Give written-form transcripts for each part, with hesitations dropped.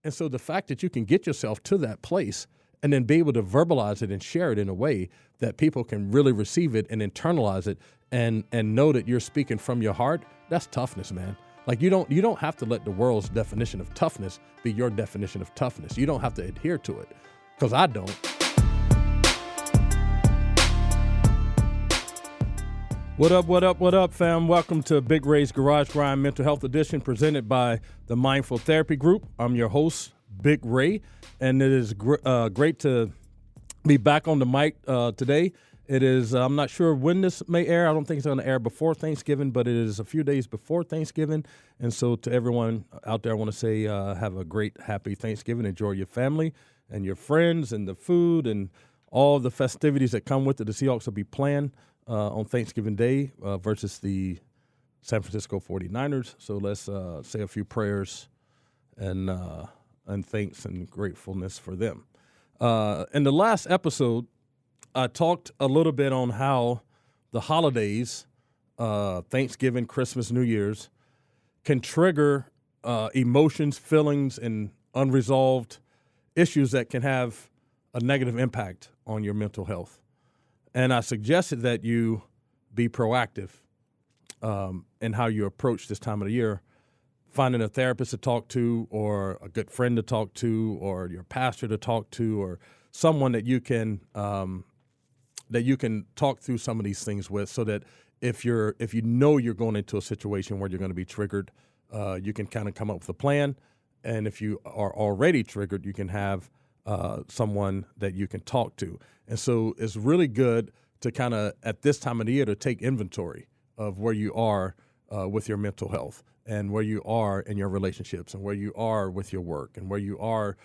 And so the fact that you can get yourself to that place and then be able to verbalize it and share it in a way that people can really receive it and internalize it and know that you're speaking from your heart, that's toughness, man. Like you don't have to let the world's definition of toughness be your definition of toughness. You don't have to adhere to it, because I don't. What up, fam? Welcome to Big Ray's Garage Grind Mental Health Edition, presented by the Mindful Therapy Group. I'm your host, Big Ray, and it is great to be back on the mic today. It is, I'm not sure when this may air. I don't think it's going to air before Thanksgiving, but it is a few days before Thanksgiving. And so to everyone out there, I want to say have a great, happy Thanksgiving. Enjoy your family and your friends and the food and all the festivities that come with it. The Seahawks will be playing on Thanksgiving Day versus the San Francisco 49ers. So let's say a few prayers and thanks and gratefulness for them. In the last episode, I talked a little bit on how the holidays, Thanksgiving, Christmas, New Year's, can trigger emotions, feelings, and unresolved issues that can have a negative impact on your mental health. And I suggested that you be proactive in how you approach this time of the year, finding a therapist to talk to, or a good friend to talk to, or your pastor to talk to, or someone that you can talk through some of these things with, so that if you know you're going into a situation where you're going to be triggered, you can kind of come up with a plan. And if you are already triggered, you can have someone that you can talk to. And so it's really good to kind of, at this time of the year, to take inventory of where you are with your mental health, and where you are in your relationships, and where you are with your work, and where you are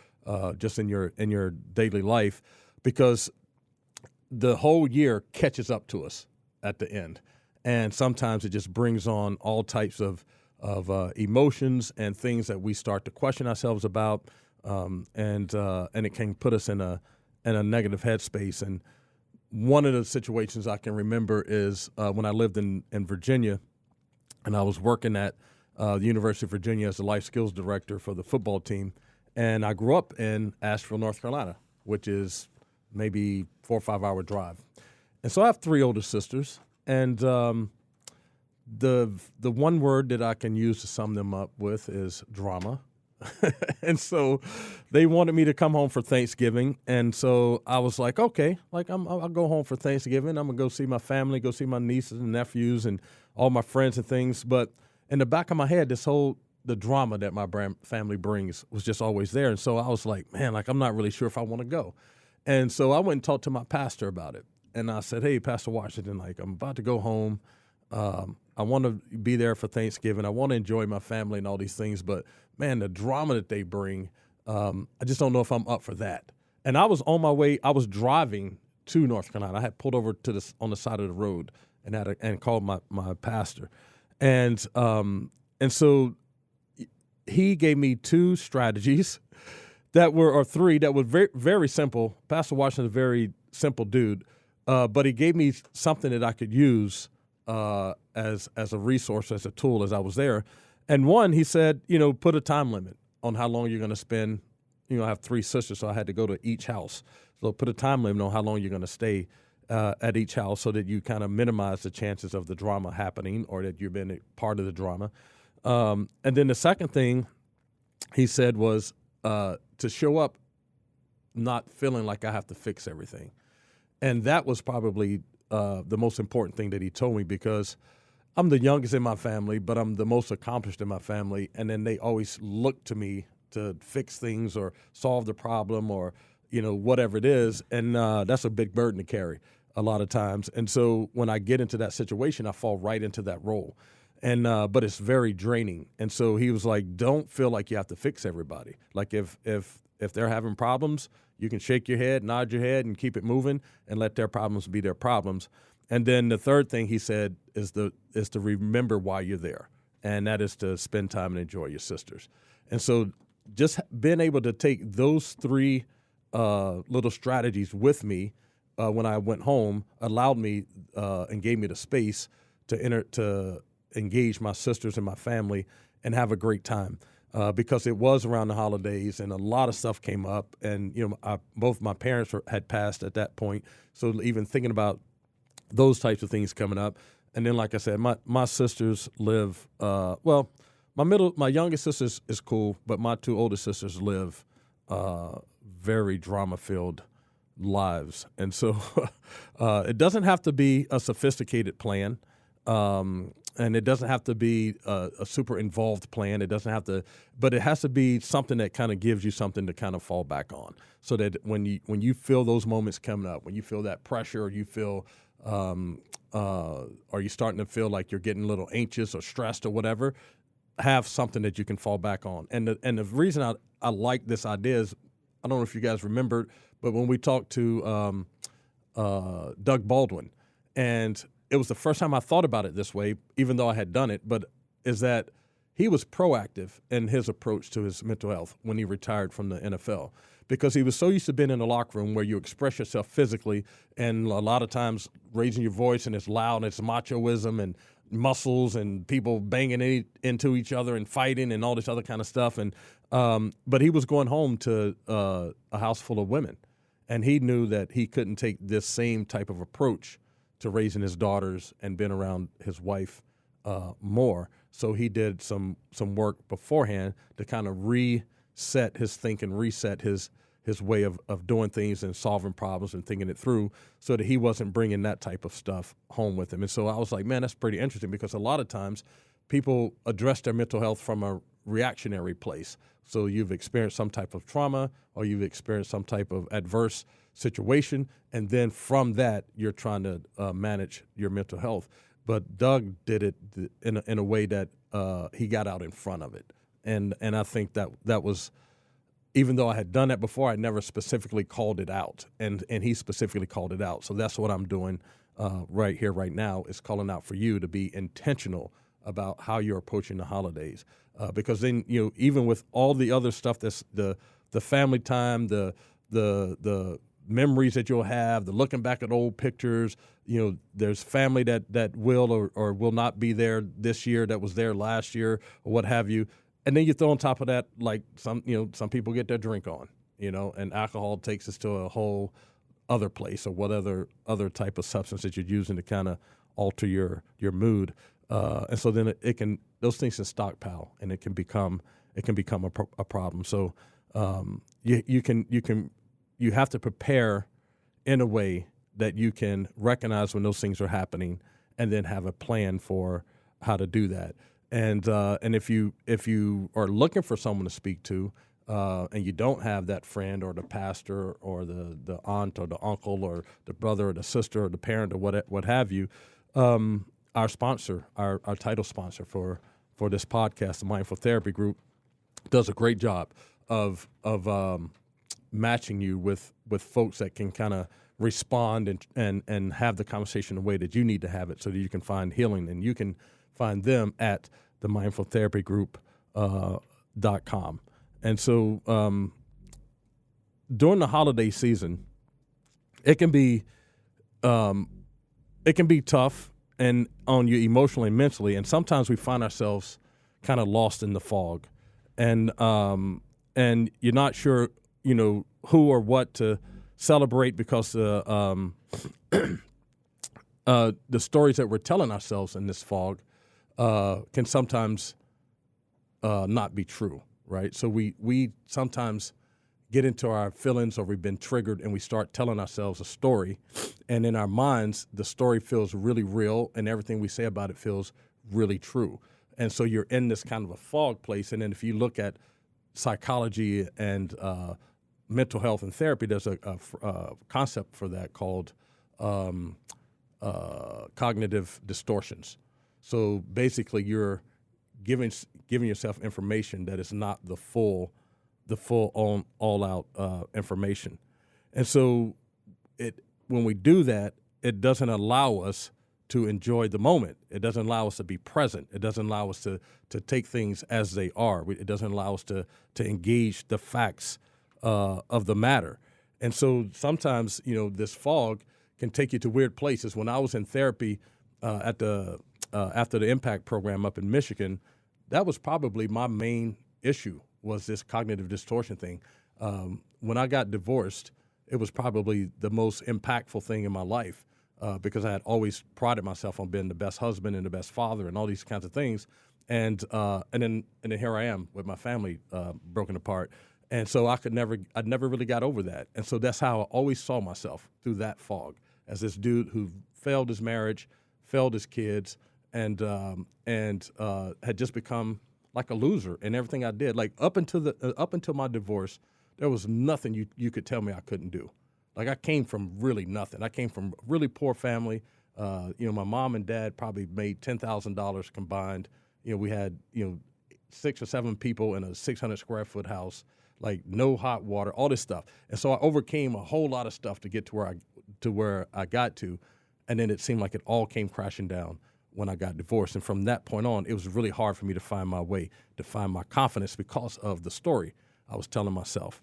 just in your daily life, because the whole year catches up to us at the end. And sometimes it just brings on all types of emotions and things that we start to question ourselves about. And it can put us in a negative headspace. And one of the situations I can remember is when I lived in Virginia, and I was working at the University of Virginia as the life skills director for the football team. And I grew up in Asheville, North Carolina, which is maybe 4 or 5 hour drive. And so I have 3 older sisters, and the one word that I can use to sum them up with is drama. And so they wanted me to come home for Thanksgiving. And so I was like, okay, like I'll go home for Thanksgiving. I'm going to go see my family, go see my nieces and nephews and all my friends and things. But in the back of my head, the drama that my family brings was just always there. And so I was like, man, like I'm not really sure if I want to go. And so I went and talked to my pastor about it. And I said, hey, Pastor Washington, like I'm about to go home. I want to be there for Thanksgiving. I want to enjoy my family and all these things. But, man, the drama that they bring, I just don't know if I'm up for that. And I was on my way. I was driving to North Carolina. I had pulled over on the side of the road and called my pastor. And so he gave me 2 strategies or 3 that were very, very simple. Pastor Washington's a very simple dude, but he gave me something that I could use as a resource, as a tool, as I was there. And one, he said, put a time limit on how long you're going to spend. I have 3 sisters, so I had to go to each house. So put a time limit on how long you're going to stay at each house, so that you kind of minimize the chances of the drama happening, or that you've been a part of the drama. And then the second thing he said was to show up not feeling like I have to fix everything. And that was probably the most important thing that he told me, because I'm the youngest in my family, but I'm the most accomplished in my family. And then they always look to me to fix things or solve the problem, or, whatever it is. And that's a big burden to carry a lot of times. And so when I get into that situation, I fall right into that role. And but it's very draining. And so he was like, don't feel like you have to fix everybody. Like if they're having problems, you can shake your head, nod your head, and keep it moving, and let their problems be their problems. And then the third thing he said is to remember why you're there, and that is to spend time and enjoy your sisters. And so just being able to take those 3 little strategies with me when I went home allowed me and gave me the space to engage my sisters and my family and have a great time. because it was around the holidays and a lot of stuff came up. And, both my parents had passed at that point. So even thinking about those types of things coming up. And then, like I said, my sisters live, my youngest sister is cool, but my two older sisters live very drama-filled lives. And so it doesn't have to be a sophisticated plan. And it doesn't have to be a super involved plan. It doesn't have to, but it has to be something that kind of gives you something to kind of fall back on. So that when you feel those moments coming up, when you feel that pressure, or you feel, are you starting to feel like you're getting a little anxious or stressed or whatever, have something that you can fall back on. And the reason I like this idea is, I don't know if you guys remembered, but when we talked to Doug Baldwin, and it was the first time I thought about it this way, even though I had done it, but is that he was proactive in his approach to his mental health when he retired from the NFL, because he was so used to being in the locker room where you express yourself physically, and a lot of times raising your voice, and it's loud, and it's machoism and muscles and people banging into each other and fighting and all this other kind of stuff. And but he was going home to a house full of women, and he knew that he couldn't take this same type of approach to raising his daughters and being around his wife more. So he did some work beforehand to kind of reset his thinking, reset his way of doing things and solving problems and thinking it through, so that he wasn't bringing that type of stuff home with him. And so I was like, man, that's pretty interesting, because a lot of times people address their mental health from a reactionary place. So you've experienced some type of trauma, or you've experienced some type of adverse situation, and then from that you're trying to manage your mental health. But Doug did it in a way that he got out in front of it, and I think that was, even though I had done that before, I never specifically called it out, and he specifically called it out. So that's what I'm doing right here, right now, is calling out for you to be intentional about how you're approaching the holidays, because then, even with all the other stuff, that's the family time, the memories that you'll have, the looking back at old pictures, there's family that will or will not be there this year that was there last year, or what have you. And then you throw on top of that, like some people get their drink on, and alcohol takes us to a whole other place, or what other type of substance that you're using to kind of alter your mood. And so then those things can stockpile, and it can become a problem. So you have to prepare in a way that you can recognize when those things are happening, and then have a plan for how to do that. And if you are looking for someone to speak to, and you don't have that friend or the pastor or the aunt or the uncle or the brother or the sister or the parent or what have you, our sponsor, our title sponsor for this podcast, the Mindful Therapy Group, does a great job of matching you with folks that can kind of respond and have the conversation the way that you need to have it, so that you can find healing. And you can find them at the mindfultherapygroup.com. And so during the holiday season, it can be tough and on you emotionally and mentally. And sometimes we find ourselves kind of lost in the fog, and you're not sure, who or what to celebrate, because the stories that we're telling ourselves in this fog can sometimes not be true, right? So we sometimes get into our feelings, or we've been triggered, and we start telling ourselves a story, and in our minds, the story feels really real, and everything we say about it feels really true. And so you're in this kind of a fog place. And then if you look at psychology and mental health and therapy, there's a concept for that called cognitive distortions. So basically, you're giving yourself information that is not the full all out information. And so when we do that, it doesn't allow us to enjoy the moment. It doesn't allow us to be present. It doesn't allow us to take things as they are. It doesn't allow us to engage the facts of the matter. And so sometimes, this fog can take you to weird places. When I was in therapy after the Impact program up in Michigan, that was probably my main issue was this cognitive distortion thing. When I got divorced, it was probably the most impactful thing in my life because I had always prided myself on being the best husband and the best father and all these kinds of things. And then here I am with my family broken apart. And so I never really got over that. And so that's how I always saw myself, through that fog, as this dude who failed his marriage, failed his kids, and had just become like a loser in everything I did. Like up until my divorce, there was nothing you could tell me I couldn't do. Like I came from really nothing. I came from a really poor family. My mom and dad probably made $10,000 combined. We had 6 or 7 people in a 600 square foot house, like no hot water, all this stuff. And so I overcame a whole lot of stuff to get to where I got to, and then it seemed like it all came crashing down when I got divorced. And from that point on, it was really hard for me to find my way, to find my confidence because of the story I was telling myself.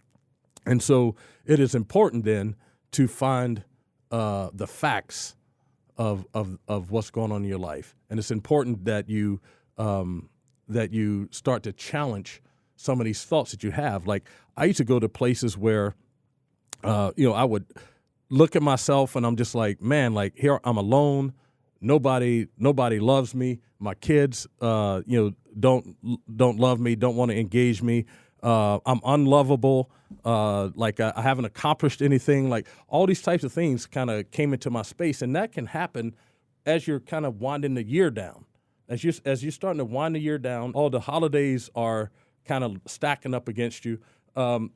And so it is important then to find the facts of what's going on in your life, and it's important that you start to challenge some of these thoughts that you have. Like I used to go to places where, I would look at myself and I'm just like, man, like here I'm alone. Nobody loves me. My kids, don't love me, don't want to engage me. I'm unlovable. I haven't accomplished anything. Like all these types of things kind of came into my space, and that can happen as you're kind of winding the year down. As you're starting to wind the year down, all the holidays are kind of stacking up against you.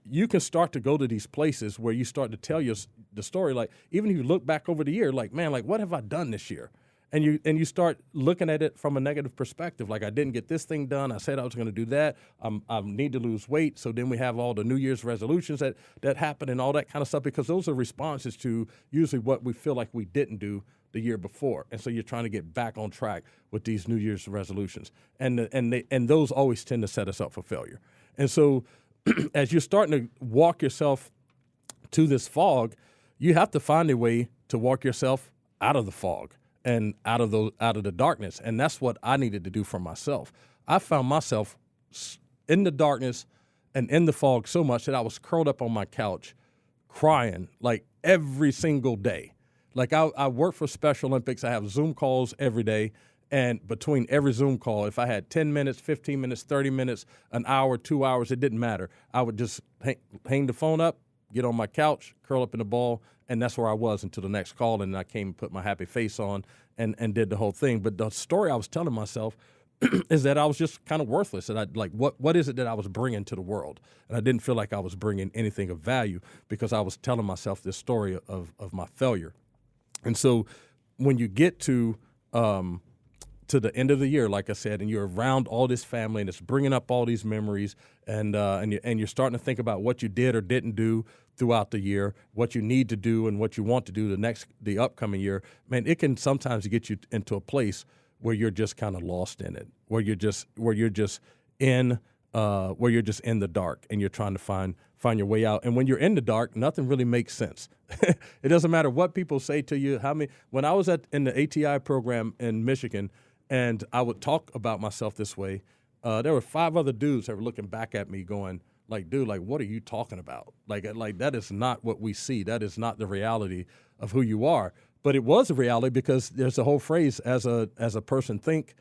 You can start to go to these places where you start to tell the story. Like even if you look back over the year, like man, like what have I done this year? And you start looking at it from a negative perspective. Like I didn't get this thing done. I said I was going to do that. I need to lose weight. So then we have all the New Year's resolutions that happen and all that kind of stuff, because those are responses to usually what we feel like we didn't do the year before. And so you're trying to get back on track with these New Year's resolutions. And those always tend to set us up for failure. And so as you're starting to walk yourself to this fog, you have to find a way to walk yourself out of the fog and out of the darkness. And that's what I needed to do for myself. I found myself in the darkness and in the fog so much that I was curled up on my couch crying like every single day. Like I work for Special Olympics. I have Zoom calls every day. And between every Zoom call, if I had 10 minutes, 15 minutes, 30 minutes, an hour, 2 hours, it didn't matter. I would just hang the phone up, get on my couch, curl up in the ball, and that's where I was until the next call. And I came and put my happy face on and did the whole thing. But the story I was telling myself is that I was just kind of worthless. And I like, what is it that I was bringing to the world? And I didn't feel like I was bringing anything of value because I was telling myself this story of my failure. And so when you get to the end of the year, like I said, and you're around all this family and it's bringing up all these memories, and you're starting to think about what you did or didn't do throughout the year, what you need to do and what you want to do the upcoming year, man, it can sometimes get you into a place where you're just kind of lost in it, where you're just in the dark and you're trying to find your way out. And when you're in the dark, nothing really makes sense. It doesn't matter what people say to you. When I was in the ATI program in Michigan, and I would talk about myself this way, there were 5 other dudes that were looking back at me going, like, dude, like, what are you talking about? Like that is not what we see. That is not the reality of who you are. But it was a reality because there's a whole phrase, as a person think,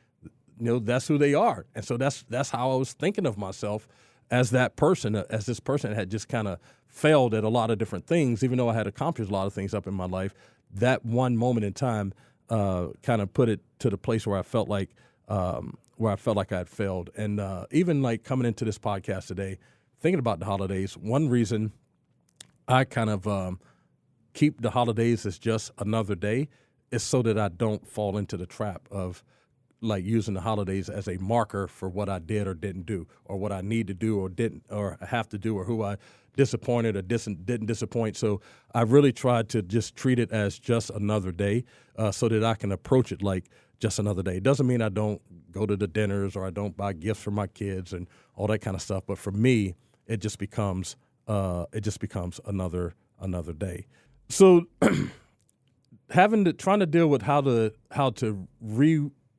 that's who they are. And so that's how I was thinking of myself as that person, as this person had just kind of failed at a lot of different things, even though I had accomplished a lot of things up in my life. That one moment in time kind of put it to the place where I felt like I had failed. And even like coming into this podcast today, thinking about the holidays, one reason I kind of keep the holidays as just another day is so that I don't fall into the trap of like using the holidays as a marker for what I did or didn't do, or what I need to do or didn't or have to do, or who I disappointed or didn't disappoint. So I really tried to just treat it as just another day so that I can approach it like just another day. It doesn't mean I don't go to the dinners or I don't buy gifts for my kids and all that kind of stuff. But for me, it just becomes another day. So trying to deal with how to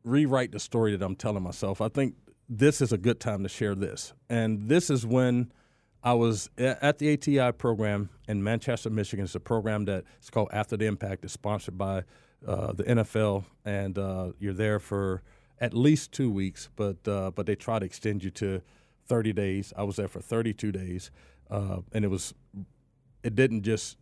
rewrite the story that I'm telling myself, I think this is a good time to share this. And this is when I was at the ATI program in Manchester, Michigan. It's a program that's called After the Impact. It's sponsored by the NFL, and you're there for at least 2 weeks, but they try to extend you to 30 days. I was there for 32 days, and it didn't just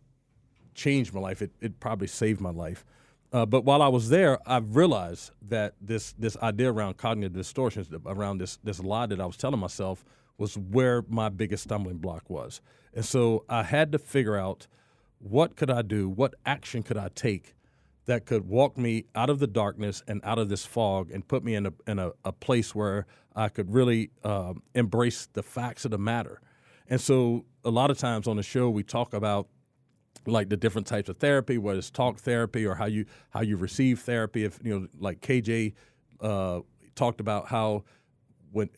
change my life. It probably saved my life. But while I was there, I realized that this idea around cognitive distortions, around this lie that I was telling myself, was where my biggest stumbling block was. And so I had to figure out, what could I do, what action could I take that could walk me out of the darkness and out of this fog and put me in a place where I could really embrace the facts of the matter. And so a lot of times on the show we talk about like the different types of therapy, whether it's talk therapy or how you receive therapy. If like KJ talked about how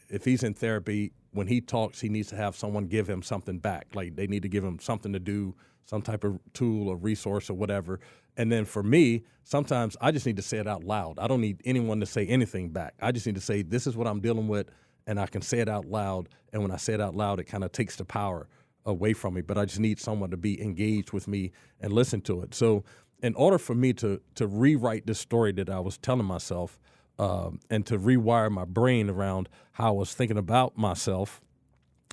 if he's in therapy, when he talks, he needs to have someone give him something back. Like they need to give him something to do, some type of tool or resource or whatever. And then for me, sometimes I just need to say it out loud. I don't need anyone to say anything back. I just need to say, this is what I'm dealing with, and I can say it out loud. And when I say it out loud, it kind of takes the power away from me. But I just need someone to be engaged with me and listen to it. So in order for me to rewrite this story that I was telling myself, and to rewire my brain around how I was thinking about myself,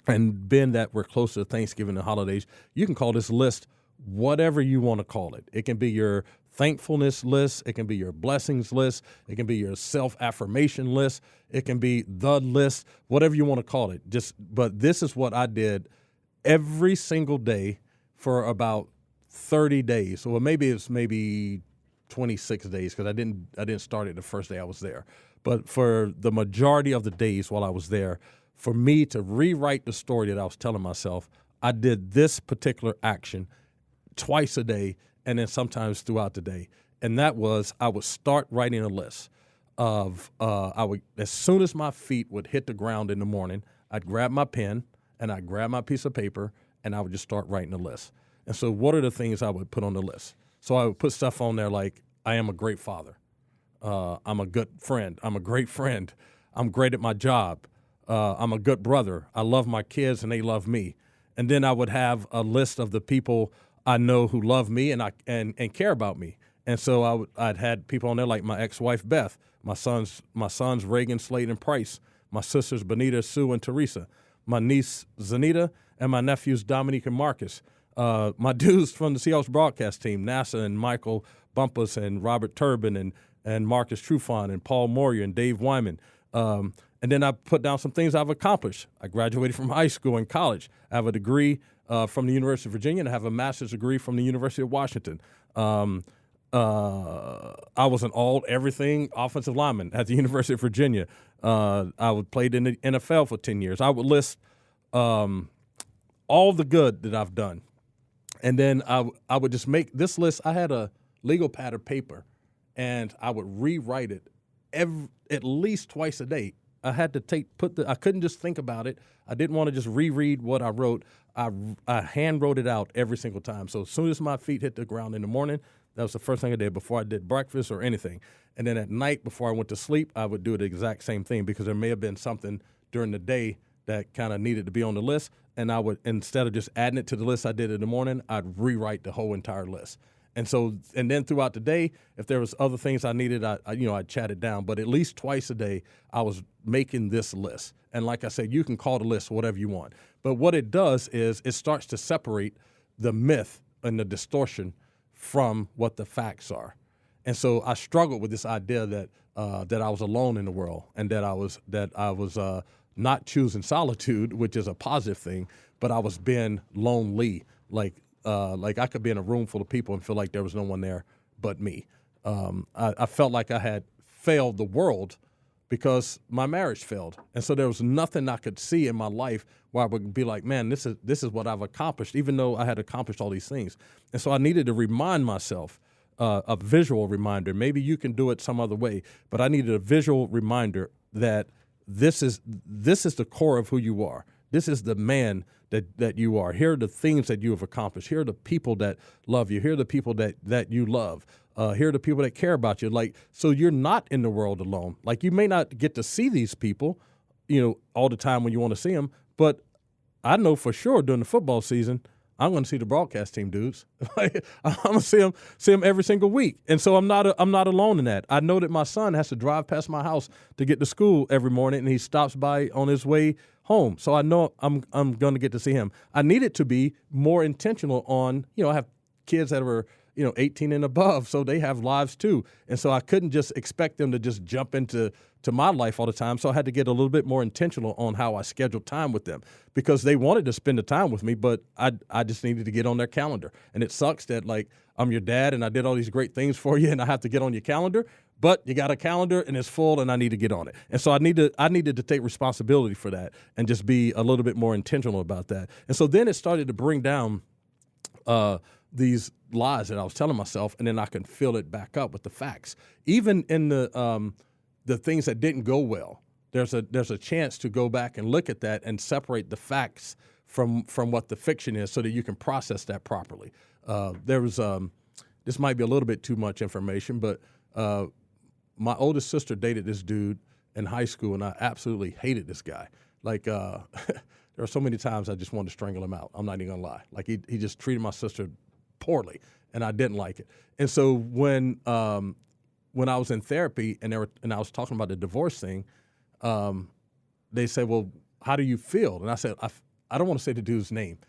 and being that we're close to Thanksgiving and holidays, you can call this list whatever you want to call it. It can be your thankfulness list. It can be your blessings list. It can be your self-affirmation list. It can be the list, whatever you want to call it. But this is what I did every single day for about 30 days. So maybe it's 26 days, because I didn't start it the first day I was there. But for the majority of the days while I was there, for me to rewrite the story that I was telling myself, I did this particular action twice a day, and then sometimes throughout the day. And that was, I would start writing a list of, as soon as my feet would hit the ground in the morning, I'd grab my pen and I'd grab my piece of paper and I would just start writing a list. And so what are the things I would put on the list? So I would put stuff on there like, I am a great father. I'm a good friend. I'm a great friend. I'm great at my job. I'm a good brother. I love my kids and they love me. And then I would have a list of the people I know who love me and care about me. And so I'd had people on there like my ex-wife Beth, my sons Reagan, Slade, and Price, my sisters Benita, Sue, and Teresa, my niece Zanita, and my nephews Dominique and Marcus. My dudes from the Seahawks broadcast team, NASA and Michael Bumpus and Robert Turbin and Marcus Trufant and Paul Moyer and Dave Wyman. And then I put down some things I've accomplished. I graduated from high school and college. I have a degree from the University of Virginia, and I have a master's degree from the University of Washington. I was an all-everything offensive lineman at the University of Virginia. I played in the NFL for 10 years. I would list all the good that I've done. And then I would just make this list. I had a legal pad of paper, and I would rewrite it at least twice a day. I had to I couldn't just think about it. I didn't want to just reread what I wrote. I hand wrote it out every single time. So as soon as my feet hit the ground in the morning, that was the first thing I did before I did breakfast or anything. And then at night before I went to sleep, I would do the exact same thing, because there may have been something during the day that kind of needed to be on the list. And I would, instead of just adding it to the list I did in the morning, I'd rewrite the whole entire list. And then throughout the day, if there was other things I needed, I'd chat it down. But at least twice a day, I was making this list. And like I said, you can call the list whatever you want. But what it does is it starts to separate the myth and the distortion from what the facts are. And so I struggled with this idea that I was alone in the world, and that I was not choosing solitude, which is a positive thing, but I was being lonely. Like I could be in a room full of people and feel like there was no one there but me. I felt like I had failed the world because my marriage failed. And so there was nothing I could see in my life where I would be like, man, this is what I've accomplished, even though I had accomplished all these things. And so I needed to remind myself, a visual reminder. Maybe you can do it some other way, but I needed a visual reminder that this is the core of who you are. This is the man that you are. Here are the things that you have accomplished. Here are the people that love you. Here are the people that you love. Here are the people that care about you. So you're not in the world alone. Like, you may not get to see these people all the time when you want to see them. But I know for sure during the football season, I'm going to see the broadcast team dudes. Like, I'm going to see them every single week. And so I'm not alone in that. I know that my son has to drive past my house to get to school every morning, and he stops by on his way home. So I know I'm going to get to see him. I needed to be more intentional on, I have kids that were 18 and above, so they have lives too. And so I couldn't just expect them to just jump into my life all the time. So I had to get a little bit more intentional on how I scheduled time with them, because they wanted to spend the time with me, but I just needed to get on their calendar. And it sucks that, like, I'm your dad and I did all these great things for you and I have to get on your calendar, but you got a calendar and it's full and I need to get on it. And so I needed to take responsibility for that and just be a little bit more intentional about that. And so then it started to bring down these lies that I was telling myself, and then I can fill it back up with the facts. Even in the things that didn't go well, there's a chance to go back and look at that and separate the facts from what the fiction is, so that you can process that properly. This might be a little bit too much information, but my oldest sister dated this dude in high school, and I absolutely hated this guy. Like, there are so many times I just wanted to strangle him out. I'm not even gonna lie. Like, he just treated my sister poorly, and I didn't like it. And so when I was in therapy and I was talking about the divorce thing, they said, "Well, how do you feel?" And I said, I don't want to say the dude's name,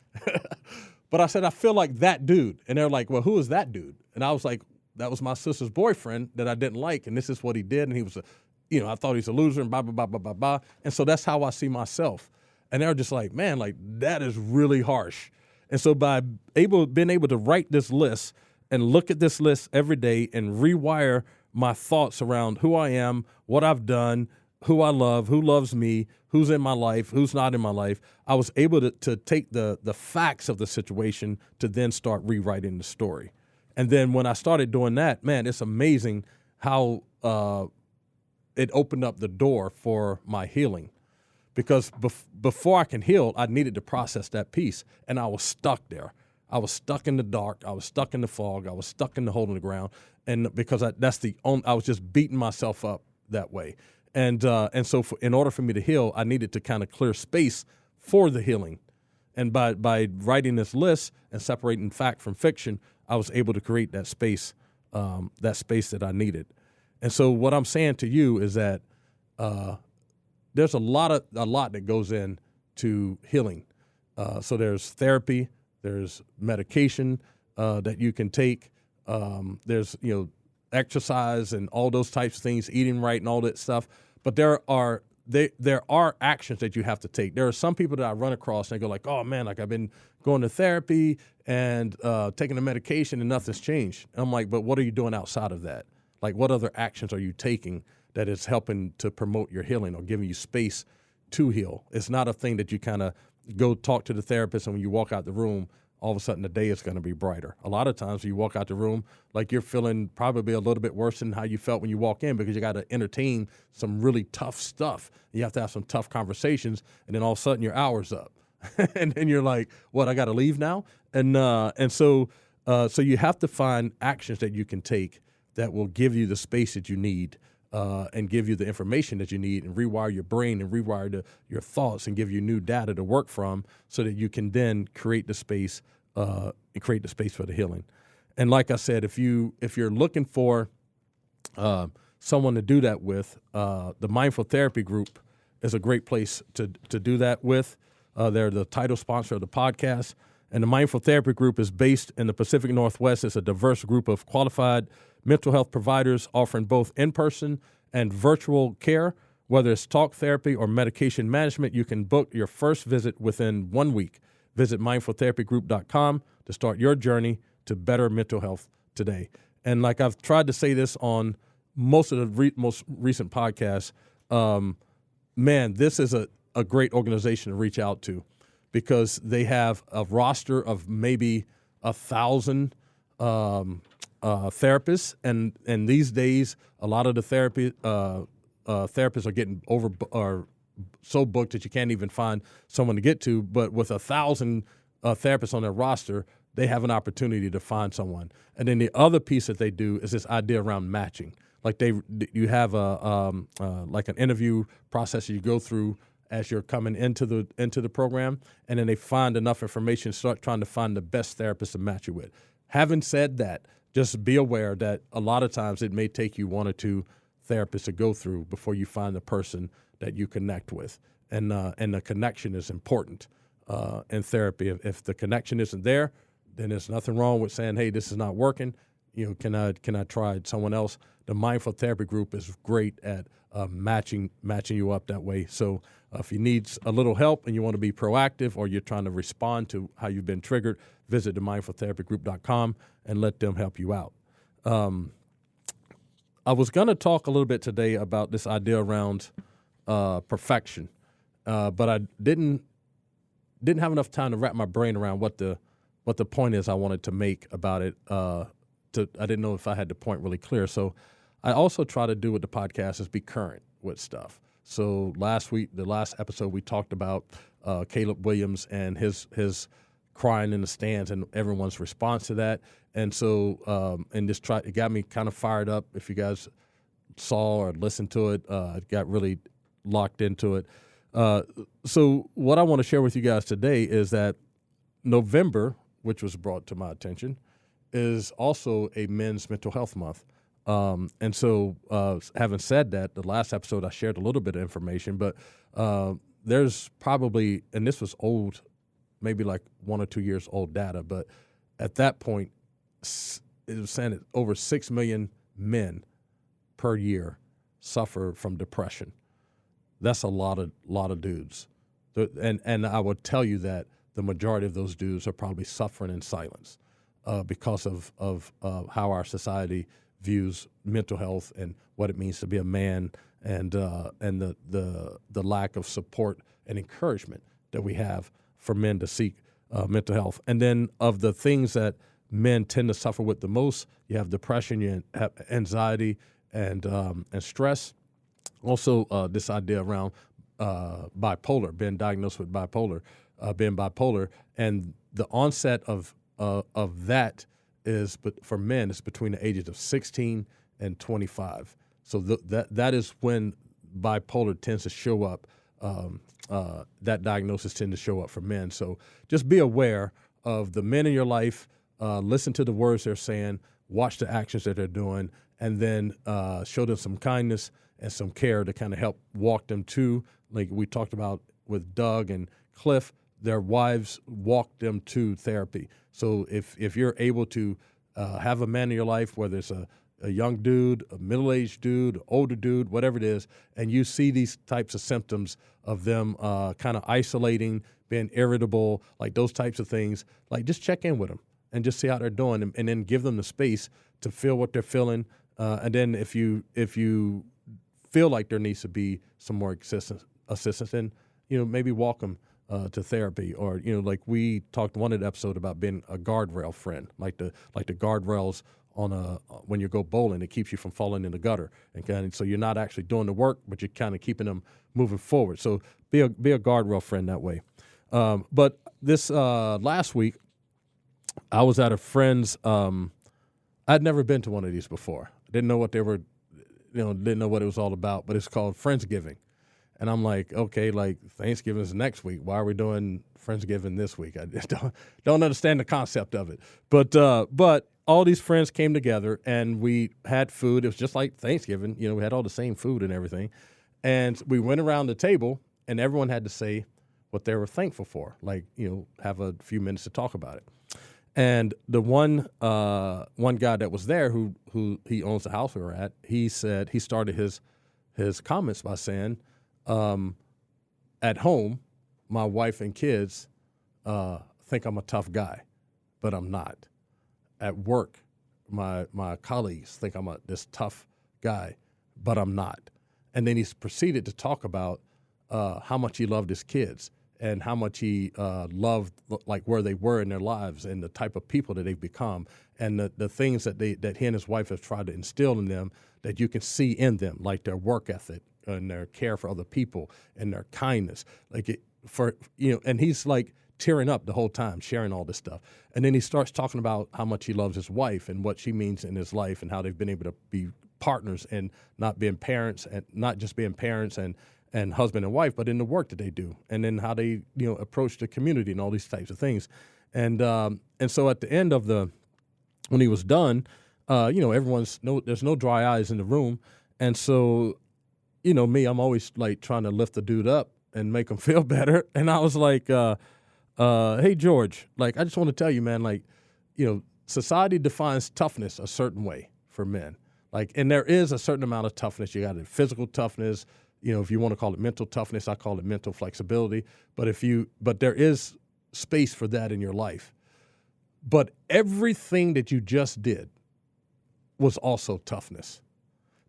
but I said, I feel like that dude. And they're like, "Well, who is that dude?" And I was like, "That was my sister's boyfriend that I didn't like, and this is what he did, and he was I thought he was a loser, and blah, blah, blah, blah, blah, blah." And so that's how I see myself. And they're just like, "Man, like, that is really harsh." And so by being able to write this list and look at this list every day and rewire my thoughts around who I am, what I've done, who I love, who loves me, who's in my life, who's not in my life, I was able to take the facts of the situation to then start rewriting the story. And then when I started doing that, man, it's amazing how it opened up the door for my healing. Because before I can heal, I needed to process that piece, and I was stuck there. I was stuck in the dark. I was stuck in the fog. I was stuck in the hole in the ground, and because I was just beating myself up that way. And so in order for me to heal, I needed to kind of clear space for the healing. And by writing this list and separating fact from fiction, I was able to create that space that I needed. And so what I'm saying to you is that there's a lot that goes into healing. So there's therapy, there's medication that you can take, there's exercise and all those types of things, eating right and all that stuff. But there are actions that you have to take. There are some people that I run across and they go like, "Oh man, like, I've been going to therapy and taking the medication and nothing's changed." And I'm like, "But what are you doing outside of that? Like, what other actions are you taking that is helping to promote your healing or giving you space to heal?" It's not a thing that you kind of go talk to the therapist and when you walk out the room, all of a sudden the day is going to be brighter. A lot of times when you walk out the room, like, you're feeling probably a little bit worse than how you felt when you walk in, because you got to entertain some really tough stuff. You have to have some tough conversations, and then all of a sudden your hour's up. And then you're like, "What, I got to leave now?" And so you have to find actions that you can take that will give you the space that you need, and give you the information that you need, and rewire your brain and rewire your thoughts and give you new data to work from, so that you can then create the space for the healing. And like I said, if you're looking for someone to do that with, the Mindful Therapy Group is a great place to do that with. They're the title sponsor of the podcast. And the Mindful Therapy Group is based in the Pacific Northwest. It's a diverse group of qualified mental health providers offering both in-person and virtual care. Whether it's talk therapy or medication management, you can book your first visit within 1 week. Visit mindfultherapygroup.com to start your journey to better mental health today. And like I've tried to say this on most of the most recent podcasts, man, this is a great organization to reach out to, because they have a roster of maybe 1,000 therapists, and these days a lot of the therapists are getting are so booked that you can't even find someone to get to. But with 1,000 therapists on their roster, they have an opportunity to find someone. And then the other piece that they do is this idea around matching. like you have like an interview process that you go through as you're coming into the program, and then they find enough information, start trying to find the best therapist to match you with. Having said that, just be aware that a lot of times it may take you 1 or 2 therapists to go through before you find the person that you connect with, and the connection is important in therapy. If the connection isn't there, then there's nothing wrong with saying, "Hey, this is not working. Can I try someone else?" The mindful therapy group is great at matching you up that way. So if you need a little help and you want to be proactive, or you're trying to respond to how you've been triggered, visit themindfultherapygroup.com and let them help you out. I was going to talk a little bit today about this idea around perfection, but I didn't have enough time to wrap my brain around what the point is I wanted to make about it. I didn't know if I had the point really clear. So I also try to do with the podcast is be current with stuff. So the last episode, we talked about Caleb Williams and his crying in the stands and everyone's response to that. And so, it got me kind of fired up. If you guys saw or listened to it, I got really locked into it. So what I want to share with you guys today is that November, which was brought to my attention, is also a men's mental health month. And so having said that, the last episode I shared a little bit of information, but there's probably, and this was old, maybe like 1 or 2 years old data, but at that point, it was saying that over 6 million men per year suffer from depression. That's a lot of dudes. And I would tell you that the majority of those dudes are probably suffering in silence because of how our society views mental health and what it means to be a man, and the lack of support and encouragement that we have for men to seek mental health. And then of the things that men tend to suffer with the most, you have depression, you have anxiety, and stress. Also, this idea around bipolar, being diagnosed with being bipolar, and the onset of that is, but for men, it's between the ages of 16 and 25. So that is when bipolar tends to show up. That diagnosis tends to show up for men. So just be aware of the men in your life. Listen to the words they're saying, watch the actions that they're doing, and then show them some kindness and some care to kind of help walk them to, like we talked about with Doug and Cliff, their wives walk them to therapy. So if you're able to have a man in your life, whether it's a young dude, a middle-aged dude, older dude, whatever it is, and you see these types of symptoms of them kind of isolating, being irritable, like those types of things, like just check in with them and just see how they're doing, and then give them the space to feel what they're feeling. And then if you feel like there needs to be some more assistance, then maybe walk them to therapy, or like we talked one episode about being a guardrail friend, like the guardrails on when you go bowling, it keeps you from falling in the gutter, and so you're not actually doing the work, but you're kind of keeping them moving forward. So be a guardrail friend that way. But this last week, I was at a friend's. I'd never been to one of these before. Didn't know what they were, didn't know what it was all about. But it's called Friendsgiving. And I'm like, okay, like Thanksgiving is next week. Why are we doing Friendsgiving this week? I don't understand the concept of it. But all these friends came together and we had food. It was just like Thanksgiving. We had all the same food and everything. And we went around the table and everyone had to say what they were thankful for. Like, have a few minutes to talk about it. And the one guy that was there who he owns the house we were at, he said, he started his comments by saying, at home, my wife and kids think I'm a tough guy, but I'm not. At work, my colleagues think I'm this tough guy, but I'm not. And then he proceeded to talk about how much he loved his kids and how much he loved like where they were in their lives and the type of people that they've become, and the things that he and his wife have tried to instill in them that you can see in them, like their work ethic and their care for other people and their kindness, and he's like tearing up the whole time, sharing all this stuff. And then he starts talking about how much he loves his wife and what she means in his life and how they've been able to be partners and not being parents, and not just being parents and husband and wife, but in the work that they do, and then how they approach the community and all these types of things. And so at the end of when he was done, there's no dry eyes in the room, and so me, I'm always like trying to lift the dude up and make him feel better. And I was like, hey, George, like, I just want to tell you, man, like, society defines toughness a certain way for men. Like, and there is a certain amount of toughness. You got physical toughness, if you want to call it mental toughness, I call it mental flexibility. But there is space for that in your life. But everything that you just did was also toughness.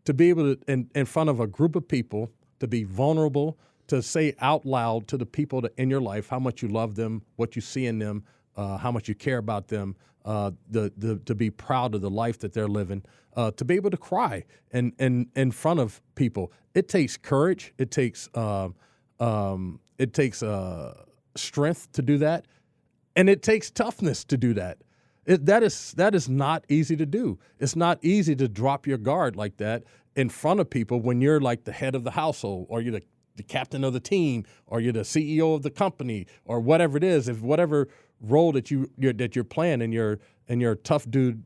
To be able to, in front of a group of people, to be vulnerable, to say out loud to the people in your life how much you love them, what you see in them, how much you care about them, to be proud of the life that they're living, to be able to cry in front of people. It takes courage. It takes strength to do that, and it takes toughness to do that. That is not easy to do. It's not easy to drop your guard like that in front of people when you're like the head of the household, or you're the captain of the team, or you're the CEO of the company, or whatever it is. If whatever role that you're playing in your tough dude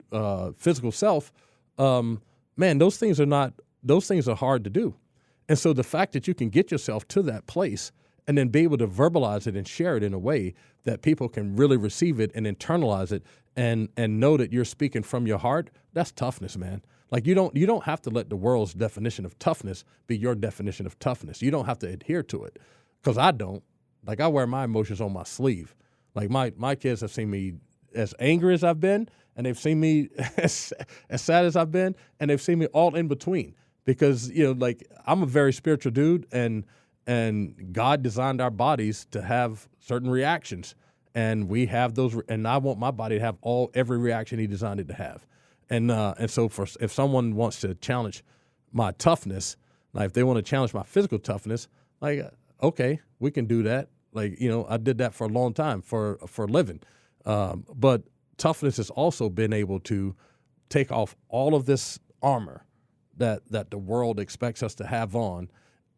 physical self, man, those things are hard to do. And so the fact that you can get yourself to that place and then be able to verbalize it and share it in a way that people can really receive it and internalize it and know that you're speaking from your heart, that's toughness, man. Like, you don't have to let the world's definition of toughness be your definition of toughness. You don't have to adhere to it, because I don't. Like, I wear my emotions on my sleeve. Like, my kids have seen me as angry as I've been, and they've seen me as sad as I've been, and they've seen me all in between. Because, like, I'm a very spiritual dude, and God designed our bodies to have certain reactions, and we have those. And I want my body to have every reaction He designed it to have. And so if someone wants to challenge my toughness, like if they want to challenge my physical toughness, like, okay, we can do that. Like, I did that for a long time for a living. But toughness has also been able to take off all of this armor that the world expects us to have on,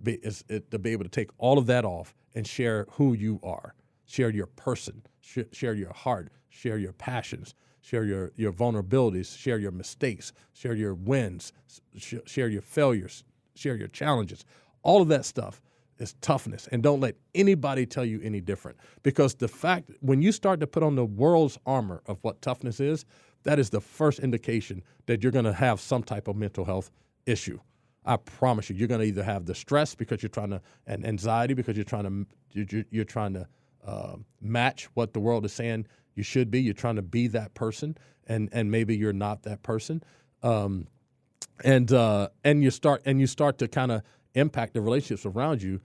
to be able to take all of that off and share who you are, share your person, share your heart, share your passions, share your vulnerabilities, share your mistakes, share your wins, share your failures, share your challenges. All of that stuff is toughness. And don't let anybody tell you any different. Because the fact, when you start to put on the world's armor of what toughness is, that is the first indication that you're going to have some type of mental health issue. I promise you, you're going to either have the stress because you're trying to, and anxiety because you're trying to match what the world is saying you should be. You're trying to be that person, and maybe you're not that person. And you start to kind of impact the relationships around you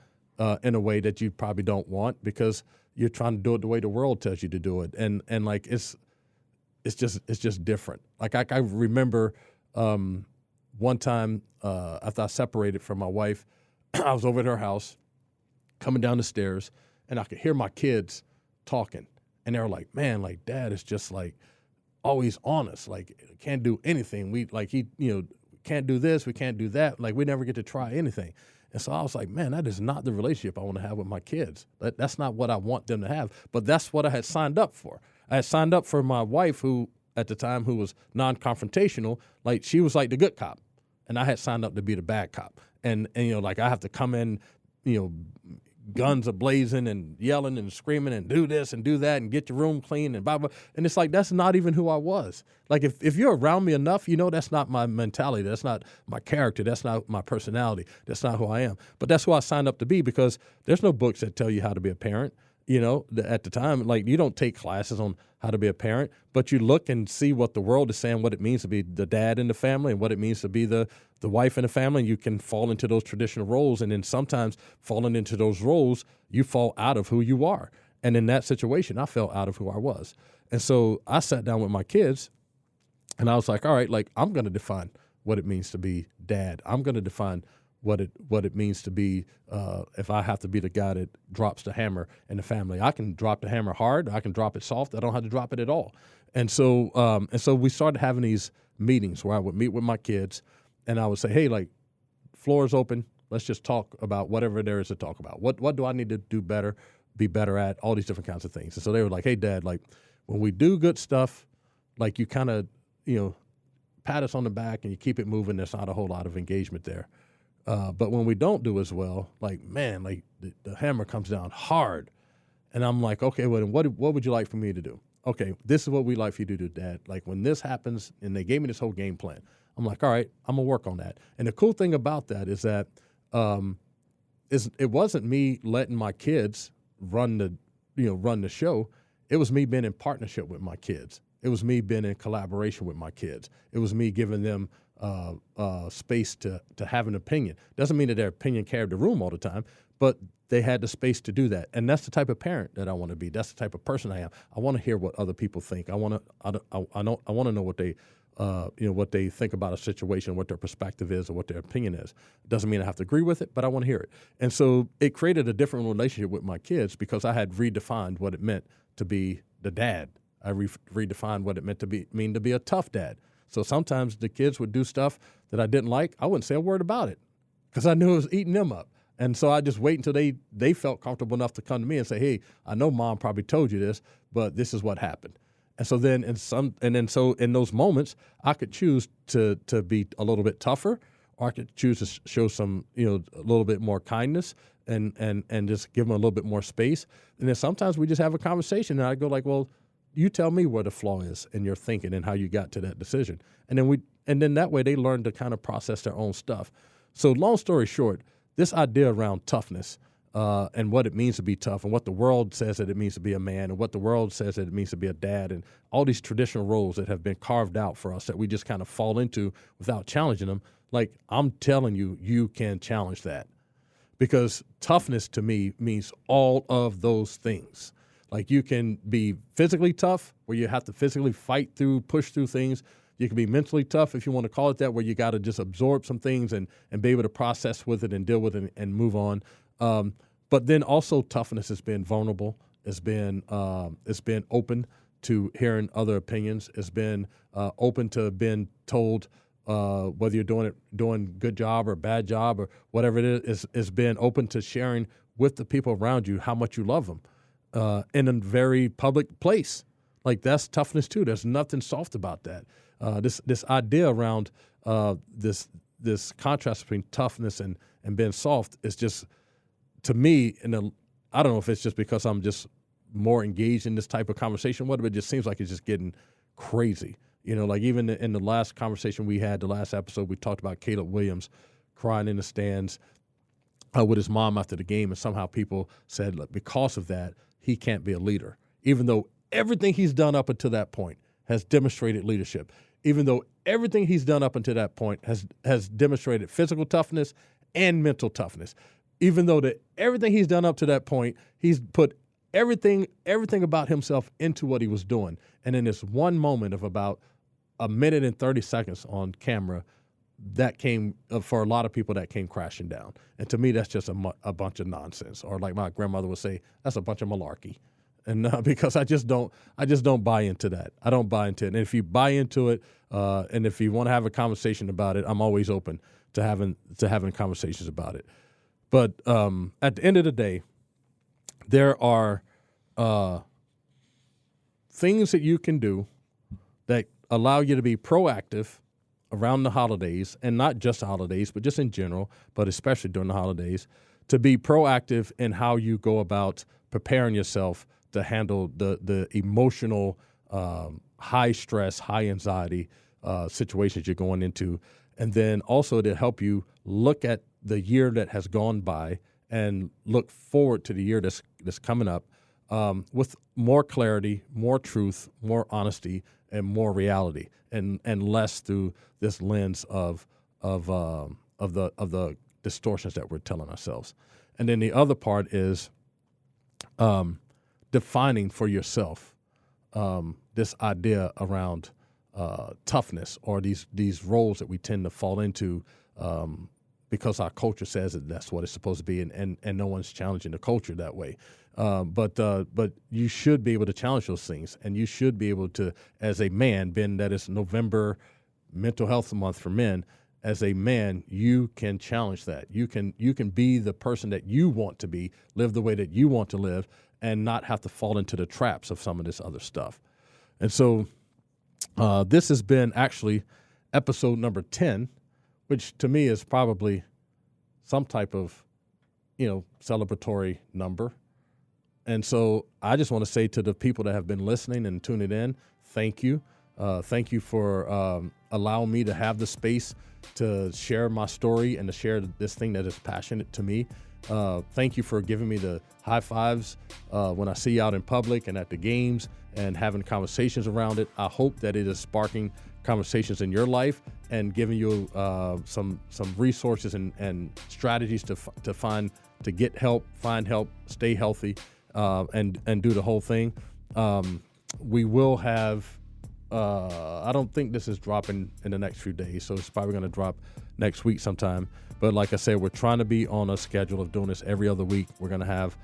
in a way that you probably don't want, because you're trying to do it the way the world tells you to do it. And like it's just different. Like I remember one time after I separated from my wife, I was over at her house, coming down the stairs, and I could hear my kids talking. And they were like, man, like, Dad is just like always on us. Like, can't do anything. We like, he, can't do this. We can't do that. Like, we never get to try anything. And so I was like, man, that is not the relationship I want to have with my kids. That's not what I want them to have. But that's what I had signed up for. I had signed up for my wife, who at the time, who was non-confrontational. Like, she was like the good cop, and I had signed up to be the bad cop. And like, I have to come in, guns are blazing and yelling and screaming and do this and do that and get your room clean and blah, blah. And it's like, that's not even who I was. Like, if you're around me enough, that's not my mentality. That's not my character. That's not my personality. That's not who I am. But that's who I signed up to be, because there's no books that tell you how to be a parent. At the time, like, you don't take classes on how to be a parent, but you look and see what the world is saying, what it means to be the dad in the family, and what it means to be the wife in the family. And you can fall into those traditional roles. And then sometimes falling into those roles, you fall out of who you are. And in that situation, I fell out of who I was. And so I sat down with my kids, and I was like, all right, like, I'm going to define what it means to be dad. I'm going to define what it means to be, if I have to be the guy that drops the hammer in the family. I can drop the hammer hard. I can drop it soft. I don't have to drop it at all. And so we started having these meetings where I would meet with my kids, and I would say, hey, like, floor is open. Let's just talk about whatever there is to talk about. What do I need to do better, be better at, all these different kinds of things. And so they were like, hey, Dad, like, when we do good stuff, like, you kind of, pat us on the back and you keep it moving. There's not a whole lot of engagement there. But when we don't do as well, like, man, like, the hammer comes down hard. And I'm like, okay, well, what would you like for me to do? Okay, this is what we like for you to do, Dad. Like, when this happens, and they gave me this whole game plan, I'm like, all right, I'm going to work on that. And the cool thing about that is that it wasn't me letting my kids run the show. It was me being in partnership with my kids. It was me being in collaboration with my kids. It was me giving them space to have an opinion. Doesn't mean that their opinion carried the room all the time, but they had the space to do that. And that's the type of parent that I want to be. That's the type of person I am. I want to hear what other people think. I want to know what they what they think about a situation, what their perspective is, or what their opinion is. It doesn't mean I have to agree with it, but I want to hear it. And so it created a different relationship with my kids because I had redefined what it meant to be the dad. I redefined what it meant to be a tough dad. So sometimes the kids would do stuff that I didn't like. I wouldn't say a word about it because I knew it was eating them up. And so I just wait until they felt comfortable enough to come to me and say, hey, I know Mom probably told you this, but this is what happened. And so then in those moments, I could choose to be a little bit tougher, or I could choose to show some, a little bit more kindness and just give them a little bit more space. And then sometimes we just have a conversation and I go like, well, you tell me where the flaw is in your thinking and how you got to that decision. And then that way they learn to kind of process their own stuff. So long story short, this idea around toughness and what it means to be tough and what the world says that it means to be a man and what the world says that it means to be a dad and all these traditional roles that have been carved out for us that we just kind of fall into without challenging them. Like, I'm telling you, you can challenge that because toughness to me means all of those things. Like, you can be physically tough where you have to physically push through things. You can be mentally tough, if you want to call it that, where you got to just absorb some things and be able to process with it and deal with it and move on. But then also toughness has been vulnerable. It's been open to hearing other opinions. It's been open to being told whether you're doing good job or bad job or whatever it is. It's been open to sharing with the people around you how much you love them in a very public place. Like, that's toughness too. There's nothing soft about that. This idea around this contrast between toughness and being soft is just, to me, I don't know if it's just because I'm just more engaged in this type of conversation, but it just seems like it's just getting crazy. Like even in the last conversation we had, the last episode, we talked about Caleb Williams crying in the stands with his mom after the game, and somehow people said, look, because of that, he can't be a leader, even though everything he's done up until that point has demonstrated leadership. Even though everything he's done up until that point has demonstrated physical toughness and mental toughness. Even though everything he's done up to that point, he's put everything about himself into what he was doing. And in this one moment of about a minute and 30 seconds on camera, that came, for a lot of people, that came crashing down. And to me, that's just a bunch of nonsense. Or like my grandmother would say, that's a bunch of malarkey. And because I just don't buy into that. I don't buy into it. And if you buy into it, and if you want to have a conversation about it, I'm always open to having conversations about it. But at the end of the day, there are things that you can do that allow you to be proactive around the holidays, and not just the holidays, but just in general, but especially during the holidays, to be proactive in how you go about preparing yourself to handle the emotional, high stress, high anxiety situations you're going into, and then also to help you look at the year that has gone by and look forward to the year that's coming up with more clarity, more truth, more honesty, and more reality, and less through this lens of the distortions that we're telling ourselves. And then the other part is defining for yourself this idea around toughness, or these roles that we tend to fall into because our culture says that that's what it's supposed to be, and no one's challenging the culture that way. But you should be able to challenge those things, and you should be able to, as a man, being that it's November Mental Health Month for men, as a man, you can challenge that. You can be the person that you want to be, live the way that you want to live, and not have to fall into the traps of some of this other stuff. And so this has been actually episode number 10, which to me is probably some type of, celebratory number. And so I just want to say to the people that have been listening and tuning in, thank you. Thank you for allowing me to have the space to share my story and to share this thing that is passionate to me. Thank you for giving me the high fives when I see you out in public and at the games and having conversations around it. I hope that it is sparking conversations in your life and giving you some resources and strategies to get help, find help, stay healthy, and do the whole thing. We will have, I don't think this is dropping in the next few days, so it's probably going to drop next week sometime. But like I said, we're trying to be on a schedule of doing this every other week. We're going to have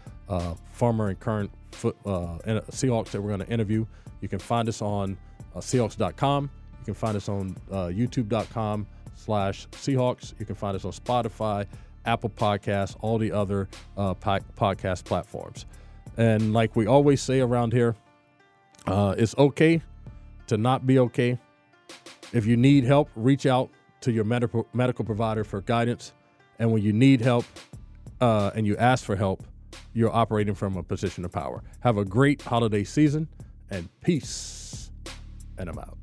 former and current Seahawks that we're going to interview. You can find us on Seahawks.com. You can find us on YouTube.com/Seahawks. You can find us on Spotify, Apple Podcasts, all the other podcast platforms. And like we always say around here, it's okay to not be okay. If you need help, reach out to your medical provider for guidance. And when you need help and you ask for help, you're operating from a position of power. Have a great holiday season and peace. And I'm out.